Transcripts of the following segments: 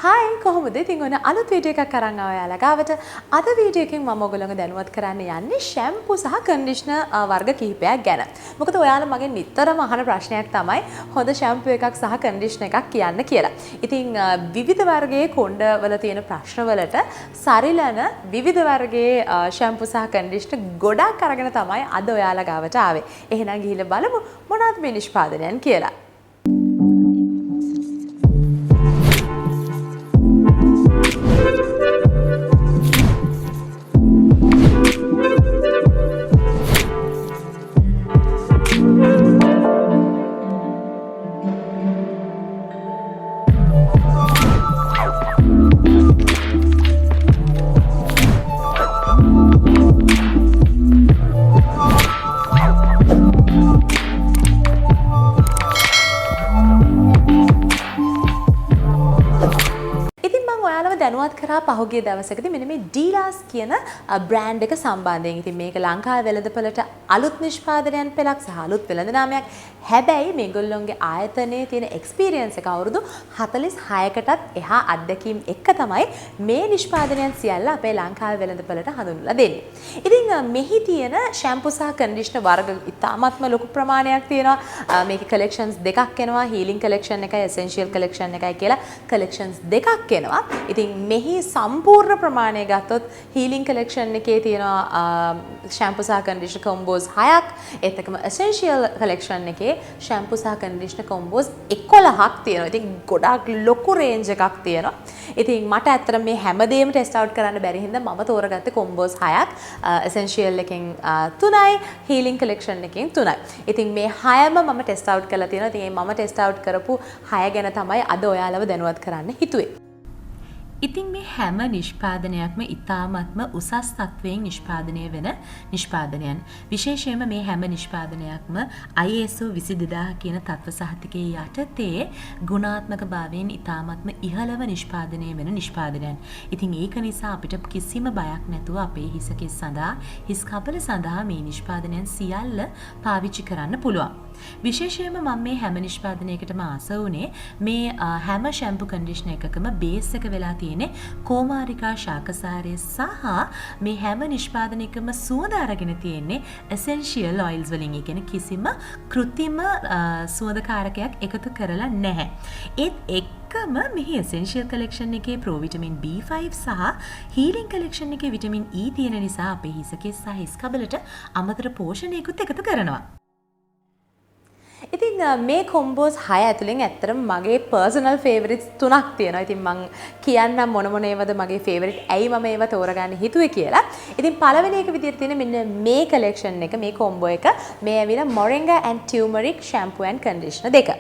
Hi කොහොමද? ඉතින් ඔන්න අලුත් වීඩියෝ එකක් අරන් ආවා ඔයාලා ගාවට. අද වීඩියෝ එකෙන් මම ඔයගොල්ලන්ව දැනුවත් කරන්න යන්නේ ෂැම්පූ සහ කන්ඩිෂනර් වර්ග කිහිපයක් ගැන. මොකද ඔයාලා මගෙන් නිතරම අහන ප්‍රශ්නයක් තමයි හොඳ ෂැම්පූ එකක් සහ කන්ඩිෂනර් එකක් කියන්න කියලා. ඉතින් විවිධ වර්ගයේ කොණ්ඩවල තියෙන ප්‍රශ්නවලට සරිලන විවිධ වර්ගයේ ෂැම්පූ සහ කන්ඩිෂනර් ගොඩක් අරගෙන තමයි අද ඔයාලා ගාවට ආවේ. එහෙනම් ගිහිල්ලා බලමු මොනවද මේ නිෂ්පාදනයන් කියලා. දැනුවත් කරා පහුගිය දවසකදී මෙන්න මේ ඩීලාස් කියන බ්‍රෑන්ඩ් එක සම්බන්ධයෙන්. ඉතින් මේක ලංකාවේ වෙළඳපළට අලුත් නිෂ්පාදනයන් පෙළක් සහ අලුත් වෙළඳ නාමයක්. හැබැයි මේගොල්ලෝගේ ආයතනයේ තියෙන එක්ස්පීරියන්ස් එක අවුරුදු 46කටත් එහා අත්දැකීම් එක්ක තමයි මේ නිෂ්පාදනයන් සියල්ල අපේ ලංකාවේ වෙළඳපළට හඳුන්වලා දෙන්නේ. ඉතින් මෙහි තියෙන ෂැම්පූ සහ කන්ඩිෂනර් වර්ග ඉතාමත්ම ලොකු ප්‍රමාණයක් තියෙනවා. මේකේ කලෙක්ෂන්ස් දෙකක් එනවා. හීලින් කලෙක්ෂන් එකයි එසෙන්ෂියල් කලෙක්ෂන් එකයි කියලා කලෙක්ෂන්ස් දෙකක් එනවා. ඉතින් මෙහි සම්පූර්ණ ප්‍රමාණය ගත්තොත් හීලින් කලෙක්ෂන් එකේ තියෙනවා ෂැම්පූ සහ කන්ඩිෂනර් කොම්බෝස් 6ක්. ඒත් එක්කම එසෙන්ෂියල් කලෙක්ෂන් එකේ ෂැම්පූ සහ කන්ඩිෂනර් කොම්බෝස් 11ක් තියෙනවා. ඉතින් ගොඩාක් ලොකු රේන්ජ් එකක් තියෙනවා. ඉතින් මට ඇත්තට මේ හැමදේම ටෙස්ට් අවුට් කරන්න බැරි හින්දා මම තෝරගත්තේ කොම්බෝස් 6ක්. එසෙන්ෂියල් එකෙන් 3යි, හීලින් කලෙක්ෂන් එකෙන් 3යි. ඉතින් මේ 6ම මම ටෙස්ට් අවුට් කරලා තියෙනවා. ඉතින් මම ටෙස්ට් අවුට් කරපු 6 ගැන තමයි අද ඔයාලව දැනුවත් කරන්න හිතුවේ. ඉතින් මේ හැම නිෂ්පාදනයක්ම ඉතාමත්ම උසස් තත්වයෙන් නිෂ්පාදනය වෙන නිෂ්පාදනයන්. විශේෂයෙන්ම මේ හැම නිෂ්පාදනයක්ම ISO 22000 කියන තත්ත්ව සහතිකයේ යටතේ ගුණාත්මක භාවයෙන් ඉතාමත්ම ඉහළව නිෂ්පාදනය වෙන නිෂ්පාදනයන්. ඉතින් ඒක නිසා අපිට කිසිම බයක් නැතුව අපේ හිස කෙස් සඳහා, හිස් කපල සඳහා මේ නිෂ්පාදනයන් සියල්ල පාවිච්චි කරන්න පුළුවන්. විශේෂයෙන්ම මම මේ හැම නිෂ්පාදනයකටම ආස වුණේ මේ හැම ෂැම්පූ කන්ඩිෂනර් එකකම බේස් එක වෙලා තියෙන්නේ කෝමාරිකා ශාකසාරය සහ මේ හැම නිෂ්පාදනයකම සුවඳ අරගෙන තියෙන්නේ එසෙන්ෂියල් ඔයිල්ස් වලින්. ඒ කියන්නේ කිසිම කෘත්‍රිම සුවඳකාරකයක් එකතු කරලා නැහැ. ඒත් එක්කම මෙහි එසෙන්ෂියල් කලෙක්ෂන් එකේ ප්‍රෝවිටමින් B5 සහ හීලින් කලෙක්ෂන් එකේ විටමින් E තියෙන නිසා අපේ හිස කෙස් සහ හිස් කබලට අමතර පෝෂණයකුත් එකතු කරනවා. ඉතින් මේ කොම්බෝස් 6 ඇතුලෙන් ඇත්තටම මගේ පර්සනල් ෆේවරිට්ස් 3ක් තියෙනවා. ඉතින් මම කියන්නම් මොන ඒවද මගේ ෆේවරිට් ඇයි මම ඒව තෝරගන්න හිතුවේ කියලා. ඉතින් පළවෙනි එක විදිහට තියෙන මෙන්න මේ කලෙක්ෂන් එක, මේ කොම්බෝ එක. මේ ඇවිල්ලා මොරින්ගා and turmeric shampoo and conditioner දෙක.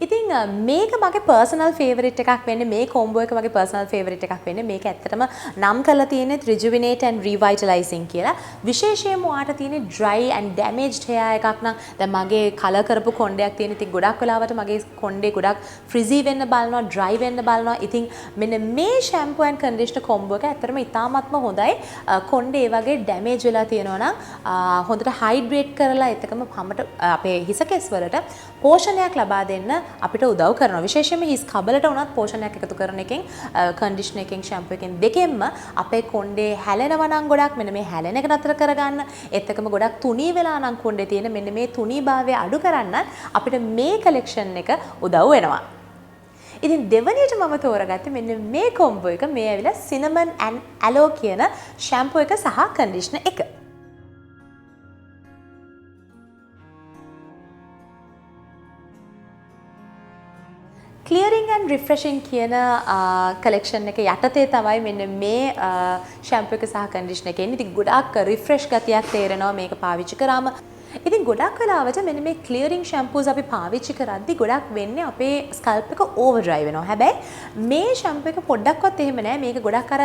ඉතින් මේක මගේ පර්සනල් ෆේවරිට් එකක් වෙන්නේ. මේ කොම්බෝ එක මගේ පර්සනල් ෆේවරිට් එකක් වෙන්නේ. මේක ඇත්තටම නම් කරලා තියෙන්නේ rejuvenate and revitalizing කියලා. විශේෂයෙන්ම ඔයාට තියෙන්නේ dry and damaged hair එකක් නම් දැන් මගේ කලර් කරපු කොණ්ඩයක් තියෙන. ඉතින් ගොඩක් වෙලාවට මගේ කොණ්ඩේ ගොඩක් frizzy වෙන්න බලනවා, dry වෙන්න බලනවා. ඉතින් මෙන්න මේ shampoo and conditioner කොම්බෝ එක ඇත්තටම ඉතාමත්ම හොඳයි. කොණ්ඩේ ඒ වගේ damage වෙලා තියෙනවා නම් හොඳට hydrate කරලා එතකම හැමට අපේ හිස කෙස් වලට පෝෂණයක් ලබා දෙන්න අපිට උදව් කරනවා. විශේෂයෙන්ම හිස් කබලට උනත් පෝෂණයක් එකතු කරන එකෙන් කන්ඩිෂනර් එකෙන් ෂැම්පූ එකෙන් දෙකෙන්ම අපේ කොණ්ඩේ හැලෙනවා නම් ගොඩක් මෙන්න මේ හැලෙන එක නතර කරගන්න. ඒත් එක්කම ගොඩක් තුනී වෙලා නම් කොණ්ඩේ තියෙන මෙන්න මේ තුනීභාවය අඩු කරන්න අපිට මේ කලෙක්ෂන් එක උදව් වෙනවා. ඉතින් දෙවනියට මම තෝරගත්තේ මෙන්න මේ කොම්බෝ එක. මේ ඇවිල්ලා cinnamon and aloe කියන ෂැම්පූ එක සහ කන්ඩිෂනර් එක. ක්ලියරිං ඇන්ඩ් රිෆ්‍රෙෂින් කියන කලෙක්ෂන් එක යටතේ තමයි මෙන්න මේ ෂැම්පූ එක සහ කන්ඩිෂනර් එක එන්නේ. ඉතින් ගොඩාක් රිෆ්‍රෙෂ් ගතියක් තේරෙනවා මේක පාවිච්චි කරාම. ඉතින් ගොඩක් වෙලාවට මෙන්න මේ ක්ලියරිං ෂැම්පූස් අපි පාවිච්චි කරද්දි ගොඩක් වෙන්නේ අපේ ස්කල්ප් එක ඕවර් ඩ්‍රයි වෙනවා. හැබැයි මේ ෂැම්පූ එක පොඩ්ඩක්වත් එහෙම නෑ. මේක ගොඩක් අර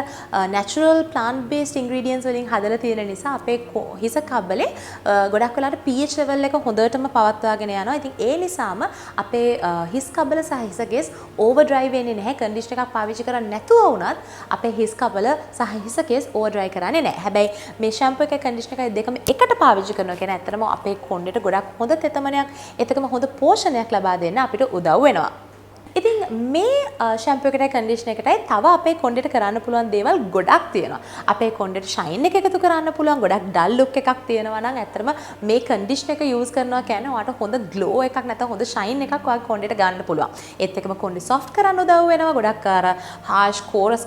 නැචරල් ප්ලාන්ට් බේස්ඩ් ඉන්ග්‍රීඩියන්ට්ස් වලින් හදලා තියෙන නිසා අපේ හිස කබලේ ගොඩක් වෙලාවට pH level එක හොඳටම පවත්වාගෙන යනවා. ඉතින් ඒ නිසාම අපේ හිස් කබල සහ හිස කෙස් ඕවර් ඩ්‍රයි වෙන්නේ නැහැ. කන්ඩිෂනර් එකක් පාවිච්චි කරන්නේ නැතුව වුණත් අපේ හිස් කබල සහ හිස කෙස් ඕවර් ඩ්‍රයි කරන්නේ නැහැ. හැබැයි මේ ෂැම්පූ එකයි කන්ඩිෂනර් එකයි දෙකම එකට පාවිච්චි කරනවා කියන්නේ ඇත්තටම අපේ කොණ්ඩේට ගොඩක් හොඳ තෙතමනයක් එතකම හොඳ පෝෂණයක් ලබා දෙන්න අපිට උදව් වෙනවා. ඉතින් මේ ෂැම්පූ එකටයි කන්ඩිෂනර් එකටයි තව අපේ කොණ්ඩේට කරන්න පුළුවන් දේවල් ගොඩක් තියෙනවා. අපේ කොණ්ඩේට ෂයින් එක එකතු කරන්න පුළුවන් ගොඩක් ඩල් ලුක් එකක් තියෙනවා නම් ඇත්තටම මේ කන්ඩිෂනර් එක යූස් කරනවා කියන්නේ ඔයාලට හොඳ ග්ලෝ එකක් නැත්නම් හොඳ ෂයින් එකක් ඔයාගේ කොණ්ඩේට ගන්න පුළුවන්. ඒත් එක්කම කොණ්ඩේ සොෆ්ට් කරන්න උදව් වෙනවා. ගොඩක් අර හාෂ් කෝරස්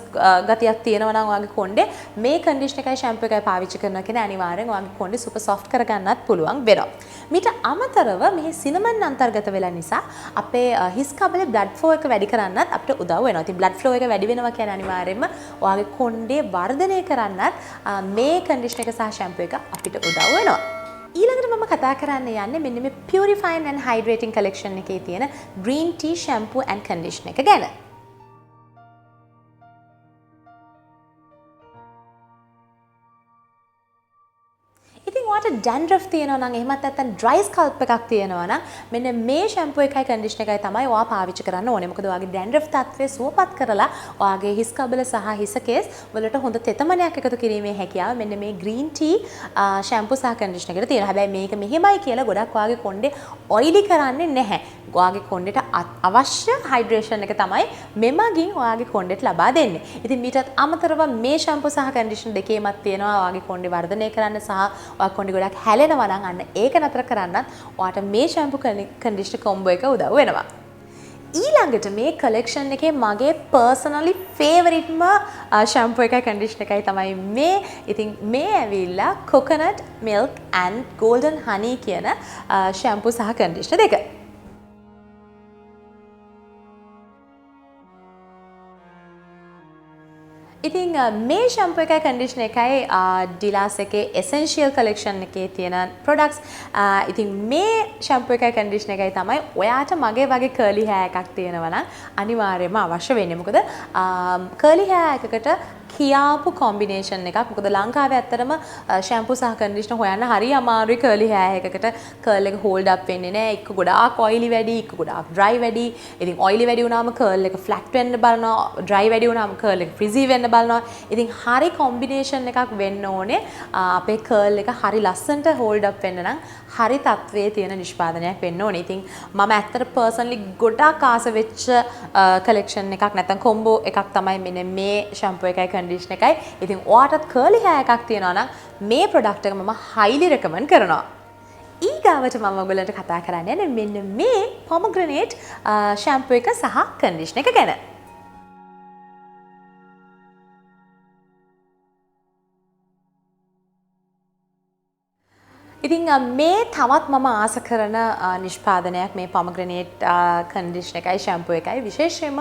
ගතියක් තියෙනවා නම් ඔයාගේ කොණ්ඩේ මේ කන්ඩිෂනර් එකයි ෂැම්පූ එකයි පාවිච්චි කරනවා කියන අනිවාර්යෙන් ඔයාගේ කොණ්ඩේ සුපර් සොෆ්ට් කරගන්නත් පුළුවන් වෙනවා. මීට අමතරව මෙහි සිනමන් අන්තර්ගත වෙලා නිසා අපේ හිස් කබලේ බ්ලඩ් ෆ්ලෝ එක වැඩි කරන්නත් අපිට උදව් වෙනවා. ඉතින් බ්ලඩ් ෆ්ලෝ එක වැඩි වෙනවා කියන්නේ අනිවාර්යයෙන්ම ඔයාගේ කොණ්ඩේ වර්ධනය කරන්නත් මේ කන්ඩිෂනර් එක සහ ෂැම්පූ එක අපිට උදව් වෙනවා. ඊළඟට මම කතා කරන්න යන්නේ මෙන්න මේ Purifying and Hydrating collection එකේ තියෙන green tea shampoo and conditioner එක ගැන. ඉතින් ඔයාලට dandruff තියෙනවා නම් එහෙමත් නැත්නම් dry scalp එකක් තියෙනවා නම් මෙන්න මේ shampoo එකයි conditioner එකයි තමයි ඔයා පාවිච්චි කරන්න ඕනේ. මොකද ඔයාගේ dandruff තත්ත්වය සුවපත් කරලා ඔයාගේ හිස් කබල සහ හිස කේස් වලට හොඳ තෙතමනයක් එකතු කිරීමේ හැකියාව මෙන්න මේ green tea shampoo සහ conditioner එකට තියෙනවා. හැබැයි මේක මෙහෙමයි කියලා ගොඩක් ඔයාගේ කොණ්ඩේ oily කරන්නේ නැහැ. ඔයාගේ කොණ්ඩේට අවශ්‍ය hydration එක තමයි මෙමගින් ඔයාගේ කොණ්ඩේට ලබා දෙන්නේ. ඉතින් මීටත් අමතරව මේ shampoo සහ conditioner දෙකේමත් තියෙනවා ඔයාගේ කොණ්ඩේ වර්ධනය කරන්න සහ ඔයාගේ කොණ්ඩේ ගොඩක් හැලෙනවා නම් අන්න ඒක නතර කරන්නත් ඔයාට මේ shampoo conditioner combo එක උදව් වෙනවා. ඊළඟට මේ collection එකේ මගේ personally favoriteම shampoo එකයි conditioner එකයි තමයි මේ. ඉතින් මේ ඇවිල්ලා coconut milk and golden honey කියන shampoo සහ conditioner දෙක. ඉතින් මේ shampoo එකයි conditioner එකයි ඩිලාස් එකේ essential collection එකේ තියෙන products. ඉතින් මේ shampoo එකයි conditioner එකයි තමයි ඔයාට මගේ වගේ curly hair එකක් තියෙනවා නම් අනිවාර්යයෙන්ම අවශ්‍ය වෙන්නේ. මොකද curly hair එකකට කියාපු combination එකක්. මොකද ලංකාවේ ඇත්තටම shampoo සහ conditioner හොයන්න හරි අමාරුයි curly hair එකකට. curl එක hold up වෙන්නේ නැහැ. එක්ක ගොඩාක් oily වැඩි, එක්ක ගොඩාක් dry වැඩි. ඉතින් oily වැඩි වුණාම curl එක flat වෙන්න බලනවා. dry වැඩි වුණාම curl එක frizzy වෙන්න බලනවා. ඉතින් හරි combination එකක් වෙන්න ඕනේ. අපේ curl එක හරි ලස්සනට hold up වෙන්න නම් හරි තත්වයේ තියෙන නිෂ්පාදනයක් වෙන්න ඕනේ. ඉතින් මම ඇත්තට personally ගොඩාක් ආස වෙච්ච collection එකක් නැත්නම් combo එකක් තමයි මෙන්න මේ shampoo එකයි conditioner එකයි. ඉතින් ඔයාටත් curly hair එකක් තියෙනවා නම් මේ product එක මම highly recommend කරනවා. ඊගාවට මම ඔයගොල්ලන්ට කතා කරන්න යන්නේ මෙන්න මේ pomegranate shampoo එක සහ conditioner එක ගැන. ඉතින් මේ තවත් මම ආස කරන නිෂ්පාදනයක් මේ pomegranate conditioner එකයි shampoo එකයි. විශේෂයෙන්ම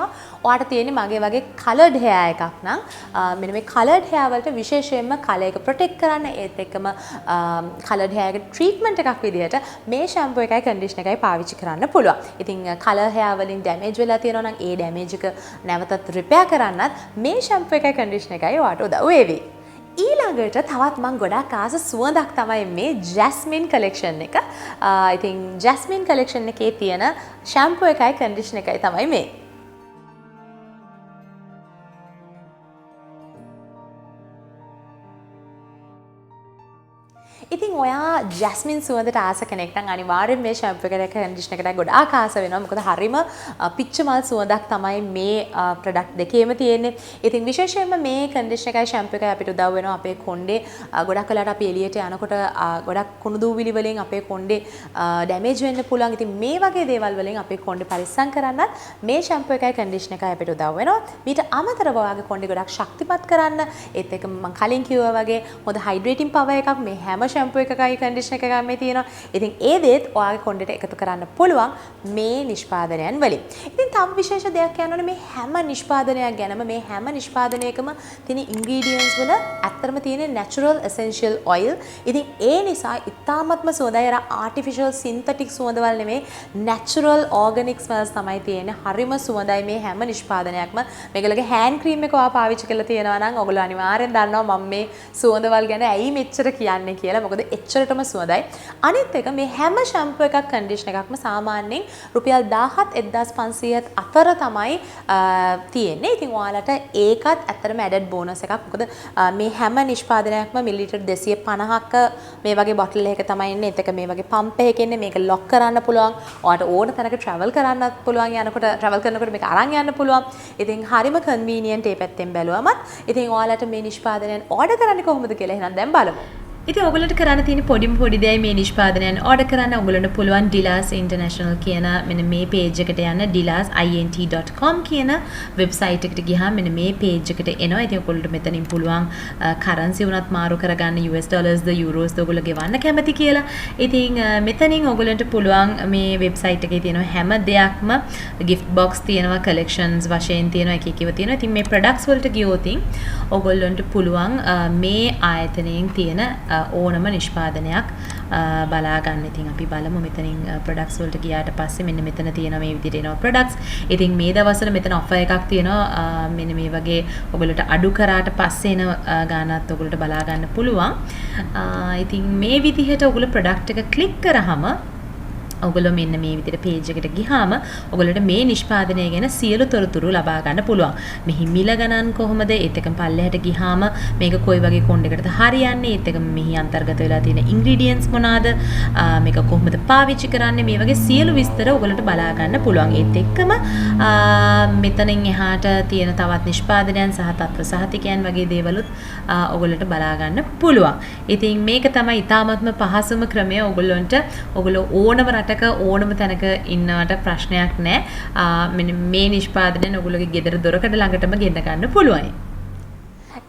ඔයාට තියෙන්නේ මගේ වගේ coloured hair එකක් නම් මෙන්න මේ coloured hair වලට විශේෂයෙන්ම color එක protect කරන්න ඒත් එක්කම coloured hair එක treatment එකක් විදිහට මේ shampoo එකයි conditioner එකයි පාවිච්චි කරන්න පුළුවන්. ඉතින් color hair වලින් damage වෙලා තියෙනවා නම් ඒ damage එක නැවතත් repair කරන්නත් මේ shampoo එකයි conditioner එකයි ඔයාට උදව් වේවි. ඊළඟට තවත් මම ගොඩක් ආස සුවඳක් තමයි මේ Jasmine collection එක. ඉතින් Jasmine collection එකේ තියෙන shampoo එකයි conditioner එකයි තමයි මේ. ඉතින් ඔයා ජැස්මින් සුවඳට ආස කෙනෙක් නම් අනිවාර්යෙන් මේ shampoo එකට conditioner එකට ගොඩාක් ආස වෙනවා. මොකද හරිම පිච්ච මල් සුවඳක් තමයි මේ product දෙකේම තියෙන්නේ. ඉතින් විශේෂයෙන්ම මේ conditioner එකයි shampoo එකයි අපිට උදව් වෙනවා අපේ කොණ්ඩේ ගොඩක් වෙලාවට අපි එළියට යනකොට ගොඩක් කුණු දූවිලි වලින් අපේ කොණ්ඩේ damage වෙන්න පුළුවන්. ඉතින් මේ වගේ දේවල් වලින් අපේ කොණ්ඩේ පරිස්සම් කරන්නත් මේ shampoo එකයි conditioner එකයි අපිට උදව් වෙනවා. මීට අමතරව ඔයාගේ කොණ්ඩේ ගොඩක් ශක්තිමත් කරන්න ඒත් එක්ක මම කලින් කිව්වා වගේ හොඳ hydrating power එකක් මේ හැම shampoo එකකයි conditioner එකකයි මේ තියෙනවා. ඉතින් ඒ දේත් ඔයාගේ කොණ්ඩේට එකතු කරන්න පුළුවන් මේ නිෂ්පාදනයන් වලින්. ඉතින් තව විශේෂ දෙයක් කියනවනේ මේ හැම නිෂ්පාදනයක් ගැනම මේ හැම නිෂ්පාදනයකම තියෙන ingredients වල ඇත්තටම තියෙන natural essential oil. ඉතින් ඒ නිසා ඉතාමත්ම සුවඳයි. අර artificial synthetic සුවඳවල් නෙමෙයි natural organic smells තමයි තියෙන්නේ. හරිම සුවඳයි මේ හැම නිෂ්පාදනයක්ම. මේගොල්ලෝගේ hand cream එක ඔයා පාවිච්චි කරලා තියෙනවා නම් ඔයගොල්ලෝ අනිවාර්යෙන් දන්නවා මම මේ සුවඳවල් ගැන ඇයි මෙච්චර කියන්නේ කියලා. කියලා. මොකද එච්චරටම සුවඳයි. අනිත් එක මේ හැම ෂැම්පූ එකක් කන්ඩිෂනර් එකක්ම සාමාන්‍යයෙන් රුපියල් 17,000 1500ත් අතර තමයි තියෙන්නේ. ඉතින් ඔයාලට ඒකත් ඇත්තටම ඇඩඩ් බෝනස් එකක්. මොකද මේ හැම නිෂ්පාදනයක්ම මිලිලිටර් 250ක මේ වගේ බොටල් එකක තමයි ඉන්නේ. ඒත් එක මේ වගේ පම්ප් එකක ඉන්නේ. මේක ලොක් කරන්න පුළුවන්. ඔයාලට ඕන තැනක ට්‍රැවල් කරන්නත් පුළුවන්. යනකොට ට්‍රැවල් කරනකොට මේක අරන් යන්න පුළුවන්. ඉතින් හරිම කන්වීනියන්ට් ඒ පැත්තෙන් බැලුවමත්. ඉතින් ඔයාලට මේ නිෂ්පාදනයන් ඕඩර් කරන්නේ කොහොමද කියලා එහෙනම් දැන් බලමු. ඉතින් ඔයගොල්ලන්ට කරන්න තියෙන පොඩිම පොඩි දෙයයි මේ නිෂ්පාදනයන් ඕඩර් කරන්න. ඔයගොල්ලන්ට පුළුවන් Dilas International කියන මෙන්න මේ page එකට යන්න. dilasint.com කියන වෙබ්සයිට් එකට ගියාම මෙන්න මේ page එකට එනවා. ඉතින් ඔයගොල්ලන්ට මෙතනින් පුළුවන් currency උනත් මාරු කරගන්න US dollars ද euros ද ඔයගොල්ලෝ ගෙවන්න කැමති කියලා. ඉතින් මෙතනින් ඔයගොල්ලන්ට පුළුවන් මේ වෙබ්සයිට් එකේ තියෙන හැම දෙයක්ම gift box තියෙනවා, collections වශයෙන් තියෙනවා, එක එකව තියෙනවා. ඉතින් මේ products වලට ගියොත් ඔයගොල්ලන්ට පුළුවන් මේ ආයතනයෙන් තියෙන ඕනම නිෂ්පාදනයක් බලා ගන්න. ඉතින් අපි බලමු මෙතනින් ප්‍රොඩක්ට්ස් වලට ගියාට පස්සේ මෙන්න මෙතන තියෙන මේ විදිහට එනවා ප්‍රොඩක්ට්ස්. ඉතින් මේ දවස්වල මෙතන ඔෆර් එකක් තියෙනවා. මෙන්න මේ වගේ ඔයගොල්ලන්ට අඩු කරාට පස්සේ එන ගානත් ඔයගොල්ලන්ට බලා ගන්න පුළුවන්. ඉතින් මේ විදිහට ඔයගොල්ලෝ ප්‍රොඩක්ට් එක ක්ලික් කරාම ඔයගොල්ලෝ මෙන්න මේ විදිහට page එකට ගියාම ඔයගොල්ලන්ට මේ නිෂ්පාදනය ගැන සියලු තොරතුරු ලබා ගන්න පුළුවන්. මෙහි මිල ගණන් කොහොමද? ඒත් එකම පල්ලෙහාට ගියාම මේක කොයි වගේ කොණ්ඩයකටද හරියන්නේ? ඒත් එකම මෙහි අන්තර්ගත වෙලා තියෙන ingredients මොනවාද? මේක කොහොමද පාවිච්චි කරන්නේ? මේ වගේ සියලු විස්තර ඔයගොල්ලන්ට බලා ගන්න පුළුවන්. ඒත් එක්කම මෙතනින් එහාට තියෙන තවත් නිෂ්පාදනයන් සහ තත්ත්ව සහතිකයන් වගේ දේවලුත් ඔයගොල්ලන්ට බලා ගන්න පුළුවන්. ඉතින් මේක තමයි ඊටාත්ම පහසුම ක්‍රමය. ඔයගොල්ලෝ ඕනම ඕනම තැනක ඉන්නවට ප්‍රශ්නයක් නැහැ. මෙන්න මේ නිෂ්පාදනය ඔයගොල්ලෝගේ ගෙදර දොරකඩ ළඟටම ගෙන්න ගන්න පුළුවන්.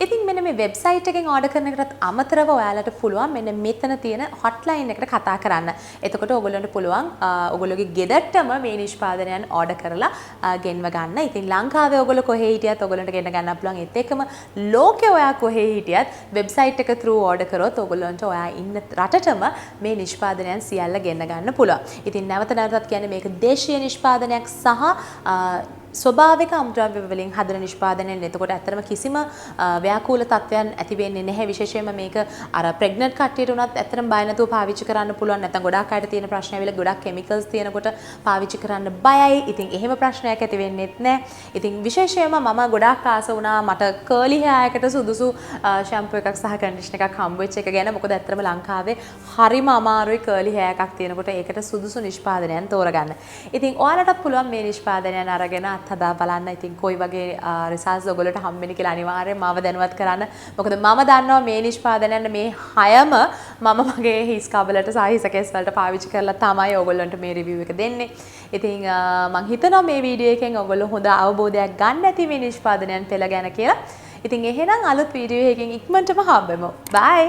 ඉතින් මෙන්න මේ වෙබ්සයිට් එකෙන් ඕඩර් කරන එකටත් අමතරව ඔයාලට පුළුවන් මෙන්න මෙතන තියෙන හොට්ලයින් එකට කතා කරන්න. එතකොට ඔයගොල්ලන්ට පුළුවන් ඔයගොල්ලෝගේ ගෙදරටම මේ නිෂ්පාදනයන් ඕඩර් කරලා ගෙන්ව ගන්න. ඉතින් ලංකාවේ ඔයගොල්ලෝ කොහේ හිටියත් ඔයගොල්ලන්ට ගෙන්න ගන්න පුළුවන්. ඒත් එක්කම ලෝකේ ඔයා කොහේ හිටියත් වෙබ්සයිට් එක through ඕඩර් කරොත් ඔයගොල්ලන්ට ඔයා ඉන්න රටටම මේ නිෂ්පාදනයන් සියල්ල ගෙන්න ගන්න පුළුවන්. ඉතින් නැවත නැවතත් කියන්නේ මේක දේශීය නිෂ්පාදනයක් සහ ස්වභාවික අමුද්‍රව්‍ය වලින් හදන නිෂ්පාදනයන්. එතකොට ඇත්තටම කිසිම ව්‍යාකූල තත්ත්වයන් ඇති වෙන්නේ නැහැ. විශේෂයෙන්ම මේක අර ප්‍රෙග්නන්ට් කට්ටියට උනත් ඇත්තටම බය නැතුව පාවිච්චි කරන්න පුළුවන්. නැත්නම් ගොඩක් අයට තියෙන ප්‍රශ්න ඇවිල්ලා ගොඩක් කෙමිකල්ස් තියෙනකොට පාවිච්චි කරන්න බයයි. ඉතින් එහෙම ප්‍රශ්නයක් ඇති වෙන්නේත් නැහැ. ඉතින් විශේෂයෙන්ම මම ගොඩක් ආස වුණා මට කර්ලි හෙයාර් එකට සුදුසු ෂැම්පූ එකක් සහ කන්ඩිෂනර් එකක් හම්බ වෙච්ච එක ගැන. මොකද ඇත්තටම ලංකාවේ හරිම අමාරුයි කර්ලි හෙයාර් එකක් තියෙනකොට ඒකට සුදුසු නිෂ්පාදනයන් තෝරගන්න. ඉතින් ඔයාලටත් පුළුවන් මේ නිෂ්පාදනයන් අරගෙන හදා බලන්න. ඉතින් කොයි වගේ රිසල්ට්ස් ඔයගොල්ලෝට හම්බෙන්නේ කියලා අනිවාර්යෙන් මාව දැනුවත් කරන්න. මොකද මම දන්නවා මේ නිෂ්පාදනයන් මේ 6ම මම මගේ හිස් කබලට සහ හිස කෙස් වලට පාවිච්චි කරලා තමයි ඔයගොල්ලන්ට මේ රිවිව් එක දෙන්නේ. ඉතින් මම හිතනවා මේ වීඩියෝ එකෙන් ඔයගොල්ලෝ හොඳ අවබෝධයක් ගන්න ඇති මේ නිෂ්පාදනයන් පෙළ ගැන කියලා. ඉතින් එහෙනම් අලුත් වීඩියෝ එකකින් ඉක්මනටම හම්බෙමු. බයි.